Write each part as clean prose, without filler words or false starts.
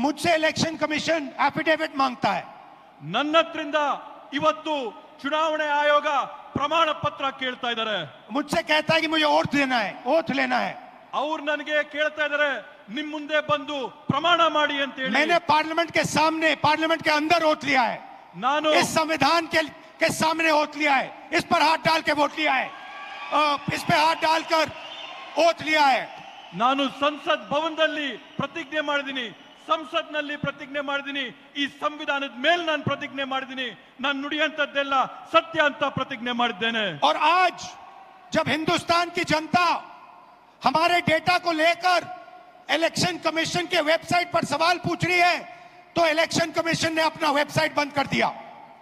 मुझसे election commission affidavit मांगता है, ನನ್ನ ಹತ್ರಿಂದ ಇವತ್ತು ಚುನಾವಣೆ ಆಯೋಗ ಪ್ರಮಾಣ ಪತ್ರ ಕೇಳ್ತಾ ಇದ್ದಾರೆ. मुझसे कहता है कि मुझे ओथ लेना है. ಅವ್ರು ನನಗೆ ಕೇಳ್ತಾ ಇದ್ದಾರೆ ನಿಮ್ ಮುಂದೆ ಬಂದು ಪ್ರಮಾಣ ಮಾಡಿ ಅಂತ ಹೇಳಿ. मैंने पार्लियामेंट के सामने, पार्लियामेंट के अंदर ओथ लिया है. ನಾನು इस संविधान के सामने ओथ लिया है. इस पर हाथ डाल के वोट लिया है. इस पे हाथ डालकर ओथ लिया है. ನಾನು ಸಂಸತ್ ಭವನದಲ್ಲಿ ಪ್ರತಿಜ್ಞೆ ಮಾಡಿದ್ದೀನಿ, ಸಂಸತ್ನಲ್ಲಿ ಪ್ರತಿಜ್ಞೆ ಮಾಡಿದ್ದೀನಿ, ಈ ಸಂವಿಧಾನದ ಮೇಲೆ ನಾನು ಪ್ರತಿಜ್ಞೆ ಮಾಡಿದ್ದೀನಿ, ನಾನು ನುಡಿಯಂತದ್ದೆಲ್ಲ ಸತ್ಯ ಅಂತ ಪ್ರತಿಜ್ಞೆ ಮಾಡಿದ್ದೇನೆ. और आज जब हिंदुस्तान की जनता हमारे डेटा को लेकर इलेक्शन कमीशन के वेबसाइट पर सवाल पूछ रही है, तो इलेक्शन कमीशन ने अपना वेबसाइट बंद कर दिया.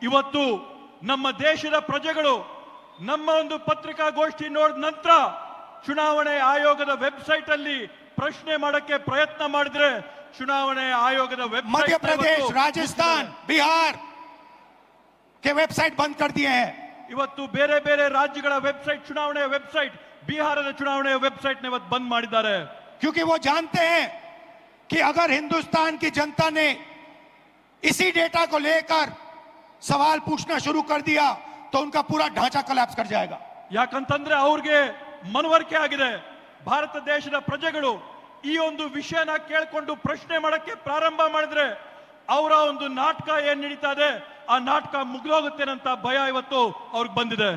ಇವತ್ತು ನಮ್ಮ ದೇಶದ ಪ್ರಜೆಗಳು ನಮ್ಮ ಒಂದು ಪತ್ರಿಕಾಗೋಷ್ಠಿ ನೋಡಿದ ನಂತರ ಚುನಾವಣೆ ಆಯೋಗದ ವೆಬ್ಸೈಟ್ ಅಲ್ಲಿ ಪ್ರಶ್ನೆ ಮಾಡಕ್ಕೆ ಪ್ರಯತ್ನ ಮಾಡಿದ್ರೆ ಚುನಾವಣೆ ಆಯೋಗದ ವೆಬ್ಸೈಟ್ मध्य प्रदेश, राजस्थान, बिहार के वेबसाइट बंद कर दिए हैं. ಇವತ್ತು ಬೇರೆ ಬೇರೆ ರಾಜ್ಯಗಳ ವೆಬ್ಸೈಟ್, ಚುನಾವಣೆಯ ವೆಬ್ಸೈಟ್, ಬಿಹಾರದ ಚುನಾವಣೆಯ ವೆಬ್ಸೈಟ್ ನ ಇವತ್ತು ಬಂದ್ ಮಾಡಿದ್ದಾರೆ. क्योंकि वो जानते हैं कि अगर हिंदुस्तान की जनता ने इसी डेटा को लेकर सवाल पूछना शुरू कर दिया तो उनका पूरा ढांचा कोलैप्स कर जाएगा. ಯಾಕಂತಂದ್ರೆ ಅವ್ರಿಗೆ ಮನವರಿಕೆ ಆಗಿದೆ, ಭಾರತ ದೇಶದ ಪ್ರಜೆಗಳು ಈ ಒಂದು ವಿಷಯನ ಕೇಳಿಕೊಂಡು ಪ್ರಶ್ನೆ ಮಾಡಕ್ಕೆ ಪ್ರಾರಂಭ ಮಾಡಿದ್ರೆ ಅವರ ಒಂದು ನಾಟಕ ಏನ್ ನಡೀತಾ ಇದೆ ಆ ನಾಟಕ ಮುಗಿದೋಗುತ್ತೆ ಅಂತ ಭಯ ಇವತ್ತು ಅವ್ರಿಗೆ ಬಂದಿದೆ.